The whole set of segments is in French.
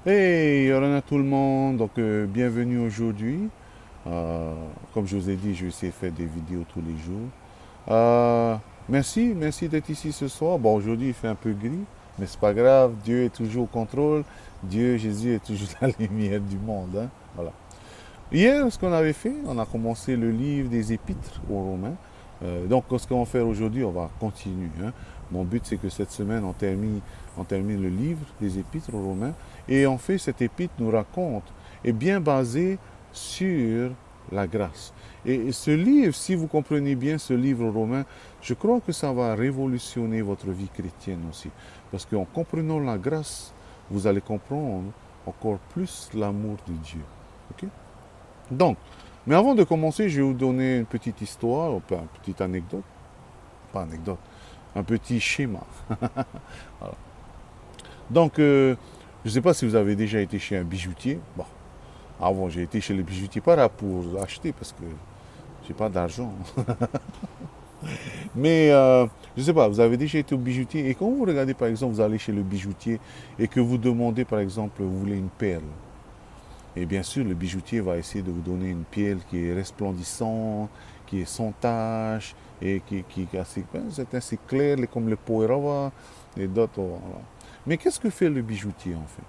Hey, Yorana tout le monde, donc bienvenue aujourd'hui. Comme je vous ai dit, je vais essayer de faire des vidéos tous les jours. Merci d'être ici ce soir. Bon, aujourd'hui il fait un peu gris, mais c'est pas grave, Dieu est toujours au contrôle. Dieu, Jésus est toujours la lumière du monde, hein. Voilà. Hier, ce qu'on avait fait, on a commencé le livre des Épîtres aux Romains. Donc, ce qu'on va faire aujourd'hui, on va continuer, hein. Mon but, c'est que cette semaine, on termine le livre des Épîtres aux Romains. Et en fait, cette épître nous raconte, est bien basée sur la grâce. Et ce livre, si vous comprenez bien ce livre aux Romains, je crois que ça va révolutionner votre vie chrétienne aussi. Parce qu'en comprenant la grâce, vous allez comprendre encore plus l'amour de Dieu. Ok. Donc, mais avant de commencer, je vais vous donner une petite histoire, ou une petite anecdote, pas anecdote, un petit schéma. Voilà. Donc, je ne sais pas si vous avez déjà été chez un bijoutier. Bon, avant, j'ai été chez le bijoutier, pas là pour acheter, parce que j'ai pas d'argent. Mais, je ne sais pas, vous avez déjà été au bijoutier, et quand vous regardez, par exemple, vous allez chez le bijoutier, et que vous demandez, par exemple, vous voulez une perle. Et bien sûr, le bijoutier va essayer de vous donner une pierre qui est resplendissante, qui est sans tache, et qui est assez clair, comme le poirava et d'autres. Voilà. Mais qu'est-ce que fait le bijoutier en fait?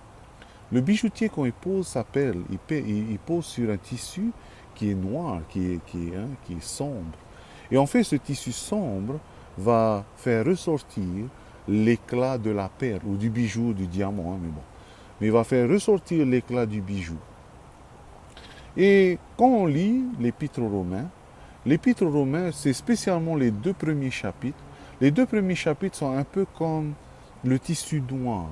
Le bijoutier, quand il pose sa perle, il pose sur un tissu qui est noir, qui est sombre. Et en fait, ce tissu sombre va faire ressortir l'éclat de la perle, ou du bijou, du diamant, hein, mais bon. Mais il va faire ressortir l'éclat du bijou. Et quand on lit l'Épître aux Romains, c'est spécialement les deux premiers chapitres. Les deux premiers chapitres sont un peu comme le tissu noir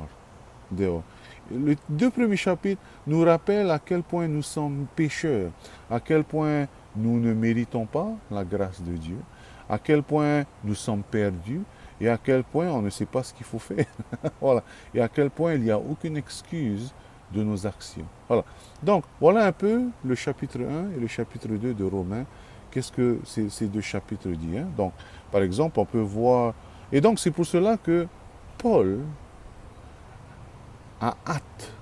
dehors. Les deux premiers chapitres nous rappellent à quel point nous sommes pécheurs, à quel point nous ne méritons pas la grâce de Dieu, à quel point nous sommes perdus et à quel point on ne sait pas ce qu'il faut faire. Voilà. Et à quel point il n'y a aucune excuse de nos actions. Voilà. Donc, voilà un peu le chapitre 1 et le chapitre 2 de Romains. Qu'est-ce que ces deux chapitres disent, hein? Donc, par exemple, on peut voir... Et donc, c'est pour cela que Paul a hâte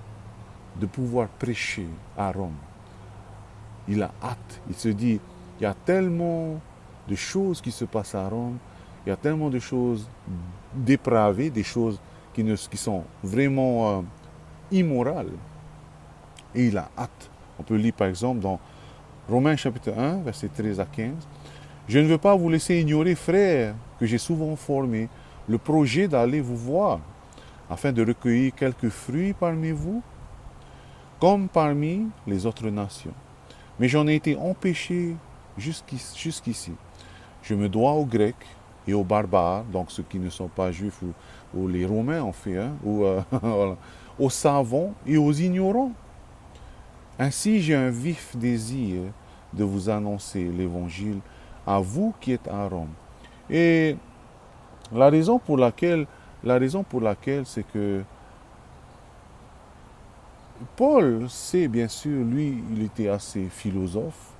de pouvoir prêcher à Rome. Il a hâte. Il se dit, il y a tellement de choses qui se passent à Rome, il y a tellement de choses dépravées, des choses qui sont vraiment immorales. Et il a hâte. On peut lire par exemple dans Romains chapitre 1, verset 13 à 15. Je ne veux pas vous laisser ignorer, frères, que j'ai souvent formé le projet d'aller vous voir, afin de recueillir quelques fruits parmi vous, comme parmi les autres nations. Mais j'en ai été empêché jusqu'ici. Je me dois aux Grecs et aux barbares, donc ceux qui ne sont pas juifs ou les Romains en fait, hein, ou voilà, aux savants et aux ignorants. Ainsi, j'ai un vif désir de vous annoncer l'évangile à vous qui êtes à Rome. Et la raison pour laquelle, c'est que Paul, c'est bien sûr, lui, il était assez philosophe.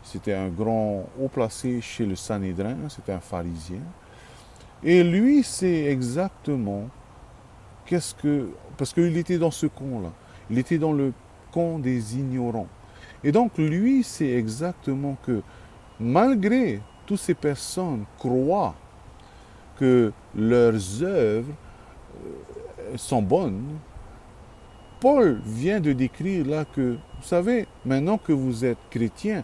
C'était un grand haut placé chez le Sanhédrin, c'était un pharisien. Et lui, c'est exactement qu'est-ce que... Parce qu'il était dans ce camp-là. Il était dans le camp des ignorants. Et donc, lui, c'est exactement que malgré toutes ces personnes croient que leurs œuvres sont bonnes, Paul vient de décrire là que, vous savez, maintenant que vous êtes chrétien,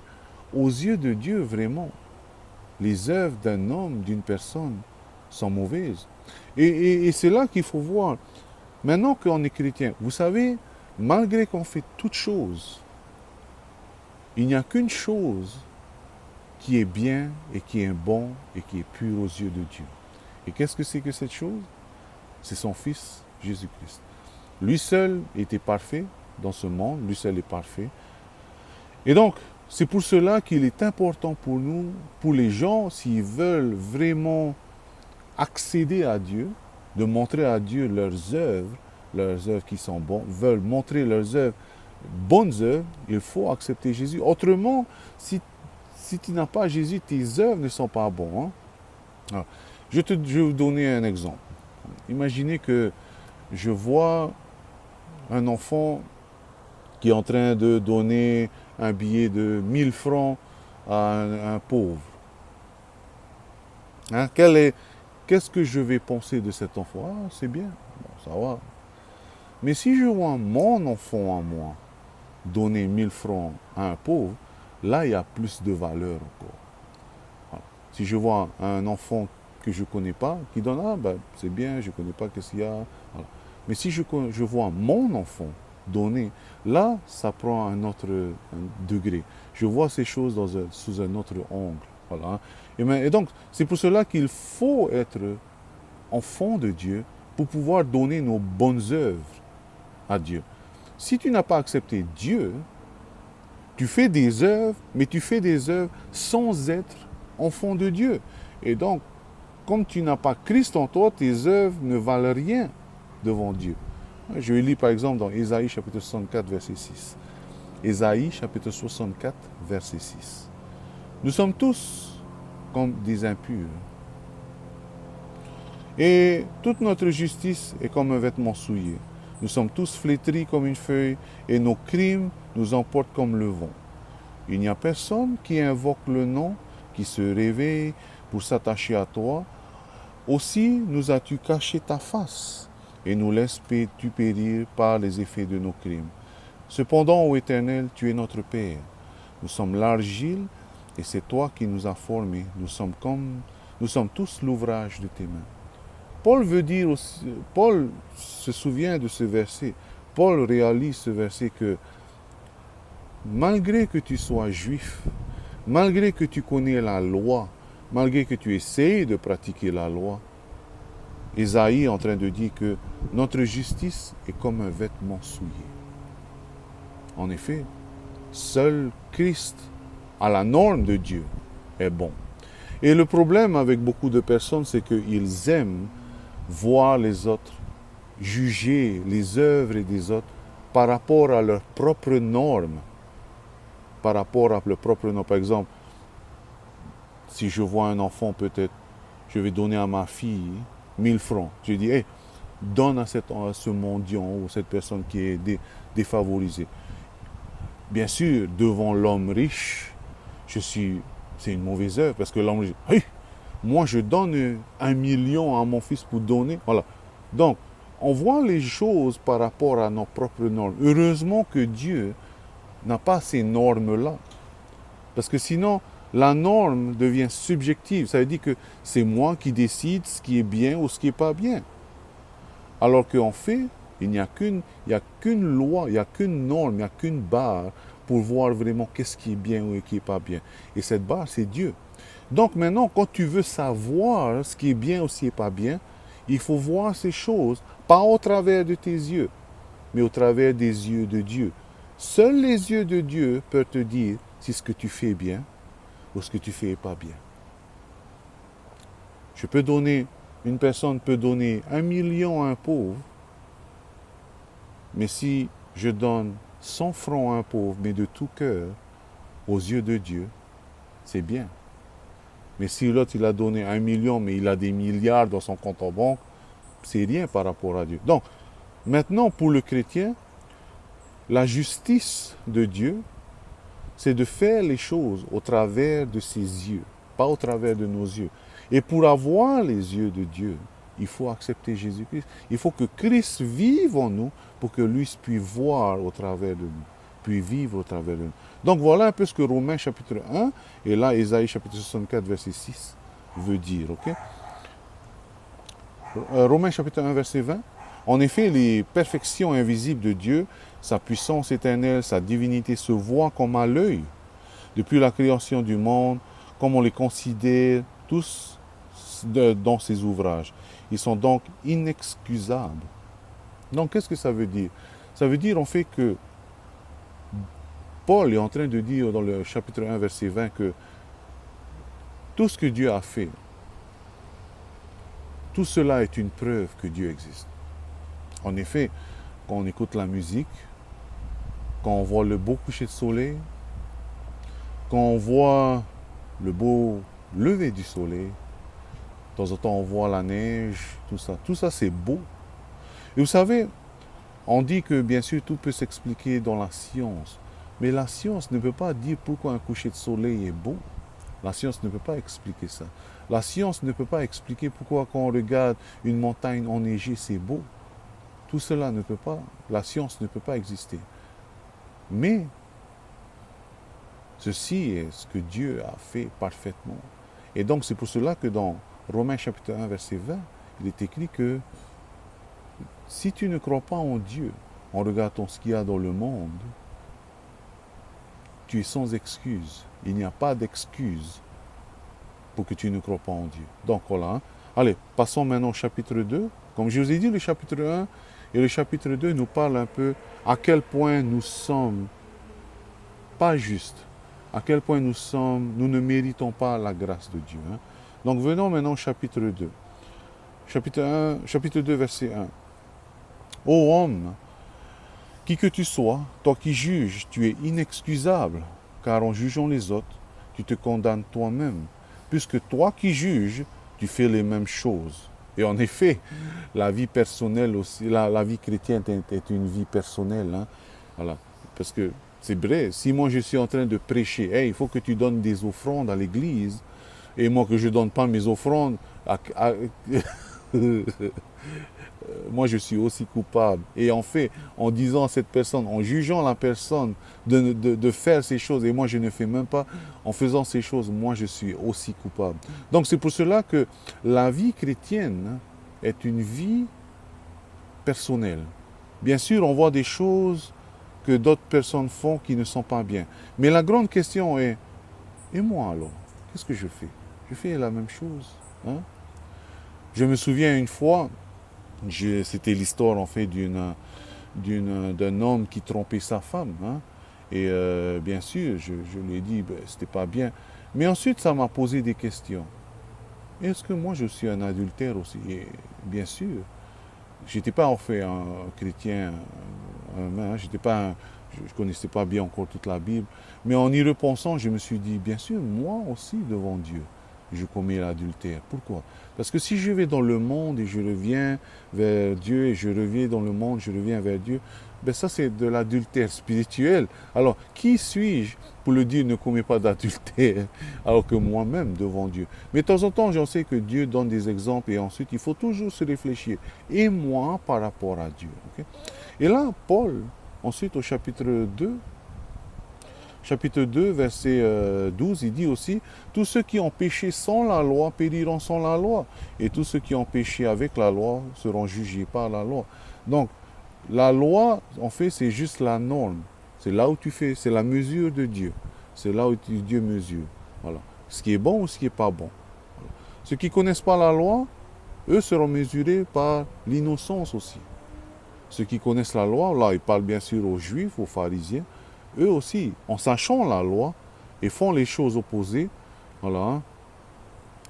aux yeux de Dieu, vraiment, les œuvres d'un homme, d'une personne, sont mauvaises. Et c'est là qu'il faut voir. Maintenant qu'on est chrétien, vous savez, malgré qu'on fait toutes choses, il n'y a qu'une chose qui est bien et qui est bon et qui est pur aux yeux de Dieu. Et qu'est-ce que c'est que cette chose? C'est son Fils, Jésus-Christ. Lui seul était parfait dans ce monde, lui seul est parfait. Et donc, c'est pour cela qu'il est important pour nous, pour les gens, s'ils veulent vraiment accéder à Dieu, de montrer à Dieu leurs œuvres qui sont bonnes, veulent montrer leurs œuvres, bonnes œuvres, il faut accepter Jésus. Autrement, si tu n'as pas Jésus, tes œuvres ne sont pas bonnes, hein. Alors, je vais vous donner un exemple. Imaginez que je vois un enfant qui est en train de donner un billet de 1000 francs à un pauvre. Hein, qu'est-ce que je vais penser de cet enfant? Ah, c'est bien, bon, ça va. Mais si je vois mon enfant à moi donner 1000 francs à un pauvre, là, il y a plus de valeur encore. Voilà. Si je vois un enfant que je ne connais pas qui donne, ah ben c'est bien, je ne connais pas qu'est-ce qu'il y a. Voilà. Mais si je vois mon enfant donner, là, ça prend un autre degré. Je vois ces choses sous un autre angle. Voilà. Et donc, c'est pour cela qu'il faut être enfant de Dieu pour pouvoir donner nos bonnes œuvres à Dieu. Si tu n'as pas accepté Dieu, tu fais des œuvres, mais tu fais des œuvres sans être enfant de Dieu. Et donc, comme tu n'as pas Christ en toi, tes œuvres ne valent rien devant Dieu. Je lis par exemple dans Ésaïe chapitre 64, verset 6. Ésaïe chapitre 64, verset 6. Nous sommes tous comme des impurs. Et toute notre justice est comme un vêtement souillé. Nous sommes tous flétris comme une feuille, et nos crimes nous emportent comme le vent. Il n'y a personne qui invoque le nom, qui se réveille pour s'attacher à toi. Aussi nous as-tu caché ta face, et nous laisses-tu périr par les effets de nos crimes. Cependant, ô Éternel, tu es notre Père. Nous sommes l'argile, et c'est toi qui nous as formés. Nous sommes tous l'ouvrage de tes mains. Paul veut dire aussi, Paul se souvient de ce verset. Paul réalise ce verset que malgré que tu sois juif, malgré que tu connais la loi, malgré que tu essayes de pratiquer la loi, Ésaïe est en train de dire que notre justice est comme un vêtement souillé. En effet, seul Christ, à la norme de Dieu, est bon. Et le problème avec beaucoup de personnes, c'est qu'ils aiment voir les autres, juger les œuvres des autres par rapport à leurs propres normes. Par rapport à leurs propres normes. Par exemple, si je vois un enfant, peut-être, je vais donner à ma fille 1000 francs. Je dis, hey, donne à ce mendiant ou cette personne qui est défavorisée. Bien sûr, devant l'homme riche, c'est une mauvaise œuvre parce que l'homme riche, hey, moi je donne 1 million à mon fils pour donner. Voilà. Donc, on voit les choses par rapport à nos propres normes. Heureusement que Dieu n'a pas ces normes-là. Parce que sinon, la norme devient subjective. Ça veut dire que c'est moi qui décide ce qui est bien ou ce qui n'est pas bien. Alors qu'en fait, il n'y a qu'une loi, il n'y a qu'une norme, il n'y a qu'une barre pour voir vraiment qu'est-ce qui est bien ou qui n'est pas bien. Et cette barre, c'est Dieu. Donc maintenant, quand tu veux savoir ce qui est bien ou ce qui n'est pas bien, il faut voir ces choses, pas au travers de tes yeux, mais au travers des yeux de Dieu. Seuls les yeux de Dieu peuvent te dire si ce que tu fais est bien ou ce que tu fais n'est pas bien. Une personne peut donner 1 million à un pauvre, mais si je donne 100 francs à un pauvre, mais de tout cœur, aux yeux de Dieu, c'est bien. Mais si l'autre, il a donné 1 million, mais il a des milliards dans son compte en banque, c'est rien par rapport à Dieu. Donc, maintenant, pour le chrétien, la justice de Dieu, c'est de faire les choses au travers de ses yeux, pas au travers de nos yeux. Et pour avoir les yeux de Dieu, il faut accepter Jésus-Christ. Il faut que Christ vive en nous pour que lui puisse voir au travers de nous, puis vivre au travers de nous. Donc voilà un peu ce que Romains chapitre 1 et là Ésaïe chapitre 64 verset 6 veut dire. Okay? Romains chapitre 1 verset 20. En effet, les perfections invisibles de Dieu, sa puissance éternelle, sa divinité se voient comme à l'œil. Depuis la création du monde, comme on les considère tous dans ses ouvrages. Ils sont donc inexcusables. Donc, qu'est-ce que ça veut dire? Ça veut dire en fait que Paul est en train de dire dans le chapitre 1, verset 20, que tout ce que Dieu a fait, tout cela est une preuve que Dieu existe. En effet, quand on écoute la musique, quand on voit le beau coucher de soleil, quand on voit le beau lever du soleil, de temps en temps on voit la neige, tout ça c'est beau. Et vous savez, On dit que bien sûr tout peut s'expliquer dans la science, mais la science ne peut pas dire pourquoi un coucher de soleil est beau. La science ne peut pas expliquer ça. La science ne peut pas expliquer pourquoi quand on regarde une montagne enneigée, c'est beau. Tout cela ne peut pas, la science ne peut pas exister. Mais ceci est ce que Dieu a fait parfaitement. Et donc c'est pour cela que dans Romains chapitre 1, verset 20, il est écrit que si tu ne crois pas en Dieu, en regardant ce qu'il y a dans le monde, tu es sans excuse. Il n'y a pas d'excuse pour que tu ne crois pas en Dieu. Donc voilà. Hein. Allez, passons maintenant au chapitre 2. Comme je vous ai dit, le chapitre 1 et le chapitre 2 nous parlent un peu à quel point nous sommes pas justes, à quel point nous ne méritons pas la grâce de Dieu. Hein. Donc venons maintenant au chapitre 2. Chapitre 2, verset 1. Ô homme, qui que tu sois, toi qui juges, tu es inexcusable, car en jugeant les autres, tu te condamnes toi-même, puisque toi qui juges, tu fais les mêmes choses. Et en effet, la vie personnelle aussi, la vie chrétienne est une vie personnelle. Hein. Voilà. Parce que c'est vrai, si moi je suis en train de prêcher, hey, il faut que tu donnes des offrandes à l'église, et moi que je ne donne pas mes offrandes, moi je suis aussi coupable. Et en fait, en disant à cette personne, en jugeant la personne de faire ces choses, et moi je ne fais même pas, en faisant ces choses, moi je suis aussi coupable. Donc c'est pour cela que la vie chrétienne est une vie personnelle. Bien sûr, on voit des choses que d'autres personnes font qui ne sont pas bien. Mais la grande question est, et moi alors, qu'est-ce que je fais? Je fais la même chose. Hein? Je me souviens une fois, c'était l'histoire en fait d'un homme qui trompait sa femme. Hein. Et bien sûr, je lui ai dit, ben, c'était pas bien. Mais ensuite, ça m'a posé des questions. Est-ce que moi, je suis un adultère aussi? Et bien sûr, j'étais pas en fait un chrétien, j'étais pas je connaissais pas bien encore toute la Bible. Mais en y repensant, je me suis dit, bien sûr, moi aussi devant Dieu, je commets l'adultère. Pourquoi? Parce que si je vais dans le monde et je reviens vers Dieu, et je reviens dans le monde, je reviens vers Dieu, ben ça c'est de l'adultère spirituel. Alors, qui suis-je pour le dire ne commets pas d'adultère, alors que moi-même devant Dieu? Mais de temps en temps, j'en sais que Dieu donne des exemples et ensuite il faut toujours se réfléchir. Et moi par rapport à Dieu. Okay? Et là, Paul, ensuite au chapitre 2, verset 12, il dit aussi, tous ceux qui ont péché sans la loi périront sans la loi, et tous ceux qui ont péché avec la loi seront jugés par la loi. Donc, la loi, en fait, c'est juste la norme. C'est là où tu fais, c'est la mesure de Dieu. C'est là où Dieu mesure. Voilà. Ce qui est bon ou ce qui n'est pas bon. Voilà. Ceux qui ne connaissent pas la loi, eux seront mesurés par l'innocence aussi. Ceux qui connaissent la loi, là, il parle bien sûr aux Juifs, aux pharisiens, eux aussi, en sachant la loi et font les choses opposées, voilà, hein,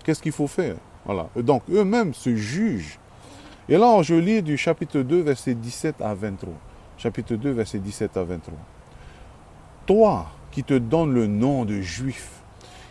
qu'est-ce qu'il faut faire? Voilà. Et donc, eux-mêmes se jugent. Et là, je lis du chapitre 2, verset 17 à 23. Chapitre 2, verset 17 à 23. Toi qui te donnes le nom de juif,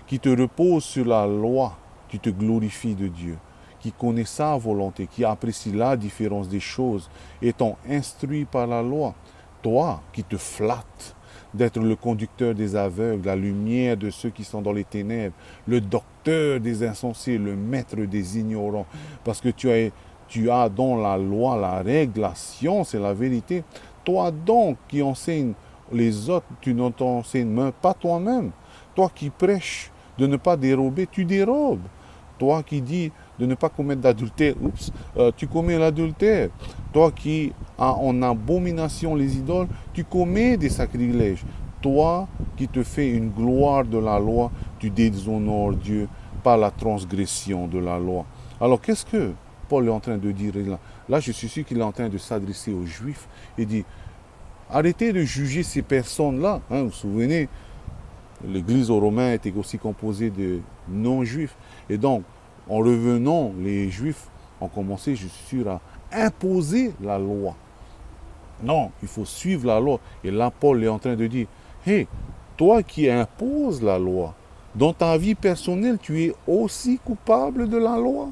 qui te repose sur la loi, tu te glorifies de Dieu, qui connaît sa volonté, qui apprécie la différence des choses, étant instruit par la loi. Toi qui te flattes d'être le conducteur des aveugles, la lumière de ceux qui sont dans les ténèbres, le docteur des insensés, le maître des ignorants, parce que tu as dans la loi, la règle, la science et la vérité. Toi donc qui enseignes les autres, tu ne t'enseignes même pas toi-même. Toi qui prêches de ne pas dérober, tu dérobes. Toi qui dis de ne pas commettre d'adultère, tu commets l'adultère. Toi qui as en abomination les idoles, tu commets des sacrilèges. Toi qui te fais une gloire de la loi, tu déshonores Dieu par la transgression de la loi. Alors qu'est-ce que Paul est en train de dire là? Là, je suis sûr qu'il est en train de s'adresser aux Juifs et dit, arrêtez de juger ces personnes-là. Hein, vous vous souvenez, l'Église aux Romains était aussi composée de non-juifs. Et donc, en revenant, les Juifs ont commencé, je suis sûr, à imposer la loi. Non, il faut suivre la loi. Et là, Paul est en train de dire, hé, toi qui imposes la loi, dans ta vie personnelle, tu es aussi coupable de la loi.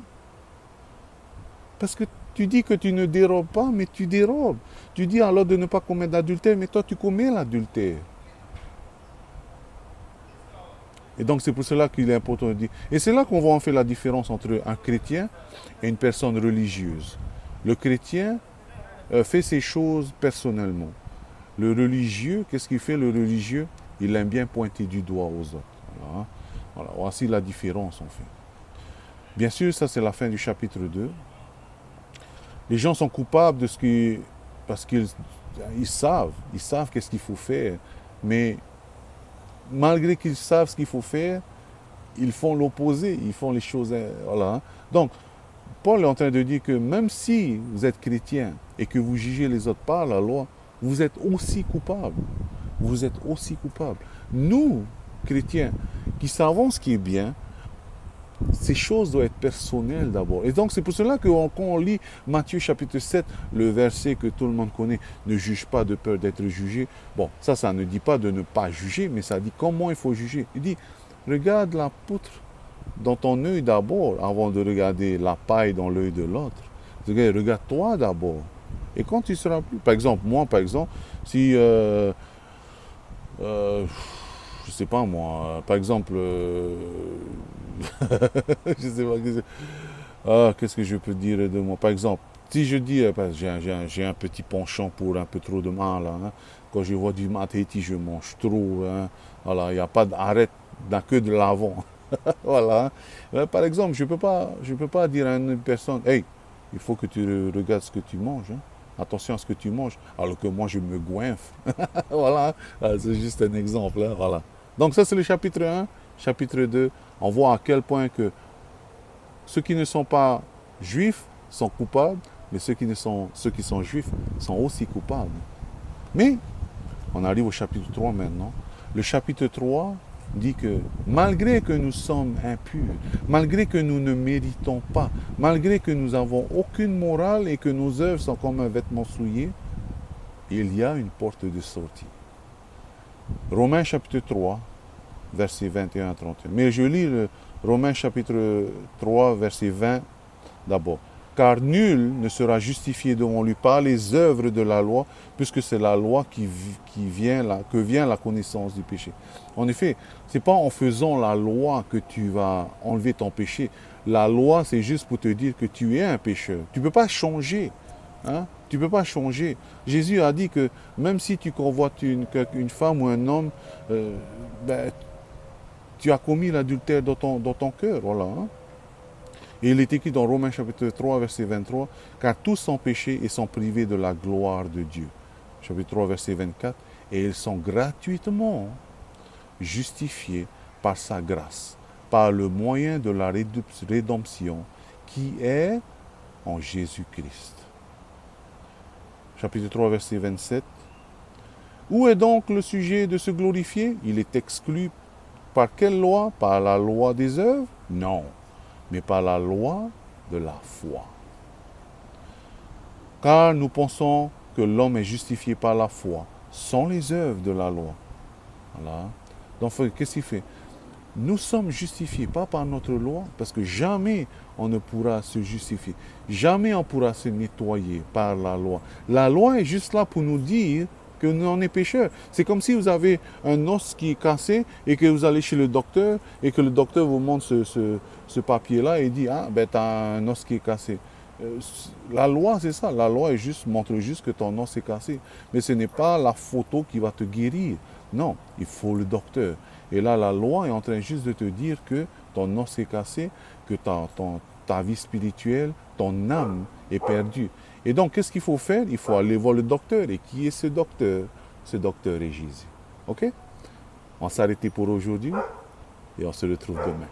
Parce que tu dis que tu ne dérobes pas, mais tu dérobes. Tu dis alors de ne pas commettre d'adultère, mais toi tu commets l'adultère. Et donc c'est pour cela qu'il est important de dire. Et c'est là qu'on voit en fait la différence entre un chrétien et une personne religieuse. Le chrétien fait ses choses personnellement. Le religieux, qu'est-ce qu'il fait le religieux? Il aime bien pointer du doigt aux autres. Voilà. Voilà. Voici la différence en fait. Bien sûr, ça c'est la fin du chapitre 2. Les gens sont coupables de ce qui... parce qu'ils savent qu'est-ce qu'il faut faire. Mais malgré qu'ils savent ce qu'il faut faire, ils font l'opposé, ils font les choses... Voilà. Donc, Paul est en train de dire que même si vous êtes chrétien et que vous jugez les autres par la loi, vous êtes aussi coupable. Vous êtes aussi coupable. Nous, chrétiens, qui savons ce qui est bien, ces choses doivent être personnelles d'abord. Et donc c'est pour cela que quand on lit Matthieu chapitre 7, le verset que tout le monde connaît, ne juge pas de peur d'être jugé. Bon, ça ne dit pas de ne pas juger, mais ça dit comment il faut juger. Il dit, regarde la poutre dans ton œil d'abord, avant de regarder la paille dans l'œil de l'autre. Regarde-toi d'abord. Et quand tu seras plus... Par exemple, moi, si... je sais pas moi, par exemple... je sais pas, qu'est-ce que je peux dire de moi. Par exemple, si je dis, j'ai un petit penchant pour un peu trop de mal, hein. Quand je vois du matéti, je mange trop. Hein. Voilà, il n'y a pas d'arrêt, n'a que de l'avant. Voilà. Par exemple, je peux pas dire à une personne, hey, il faut que tu regardes ce que tu manges. Hein. Attention à ce que tu manges. Alors que moi, je me goinfre. Voilà. C'est juste un exemple. Hein. Voilà. Donc ça, c'est le chapitre 1. Chapitre 2, on voit à quel point que ceux qui ne sont pas juifs sont coupables, mais ceux qui sont juifs sont aussi coupables. Mais, on arrive au chapitre 3 maintenant. Le chapitre 3 dit que malgré que nous sommes impurs, malgré que nous ne méritons pas, malgré que nous n'avons aucune morale et que nos œuvres sont comme un vêtement souillé, il y a une porte de sortie. Romains chapitre 3, versets 21 à 31. Mais je lis le Romains chapitre 3, verset 20 d'abord. Car nul ne sera justifié devant lui par les œuvres de la loi, puisque c'est la loi que vient la connaissance du péché. En effet, ce n'est pas en faisant la loi que tu vas enlever ton péché. La loi, c'est juste pour te dire que tu es un pécheur. Tu ne peux pas changer. Hein? Tu ne peux pas changer. Jésus a dit que même si tu convoites une femme ou un homme, tu as commis l'adultère dans ton cœur. Voilà. Hein? Et il est écrit dans Romains chapitre 3, verset 23, car tous sont péchés et sont privés de la gloire de Dieu. Chapitre 3, verset 24, et ils sont gratuitement justifiés par sa grâce, par le moyen de la rédemption qui est en Jésus-Christ. Chapitre 3, verset 27. Où est donc le sujet de se glorifier? Il est exclu par quelle loi? Par la loi des œuvres? Non, mais par la loi de la foi. Car nous pensons que l'homme est justifié par la foi, sans les œuvres de la loi. Voilà. Donc, qu'est-ce qu'il fait? Nous sommes justifiés, pas par notre loi, parce que jamais on ne pourra se justifier. Jamais on pourra se nettoyer par la loi. La loi est juste là pour nous dire que nous en sommes pécheurs. C'est comme si vous avez un os qui est cassé et que vous allez chez le docteur et que le docteur vous montre ce papier-là et dit « Ah, ben tu as un os qui est cassé ». La loi, c'est ça. La loi montre juste que ton os est cassé. Mais ce n'est pas la photo qui va te guérir. Non, il faut le docteur. Et là, la loi est en train juste de te dire que ton os est cassé, que ta vie spirituelle, ton âme est perdue. Et donc, qu'est-ce qu'il faut faire? Il faut aller voir le docteur. Et qui est ce docteur? Ce docteur est Jésus. OK? On s'arrête pour aujourd'hui et on se retrouve demain.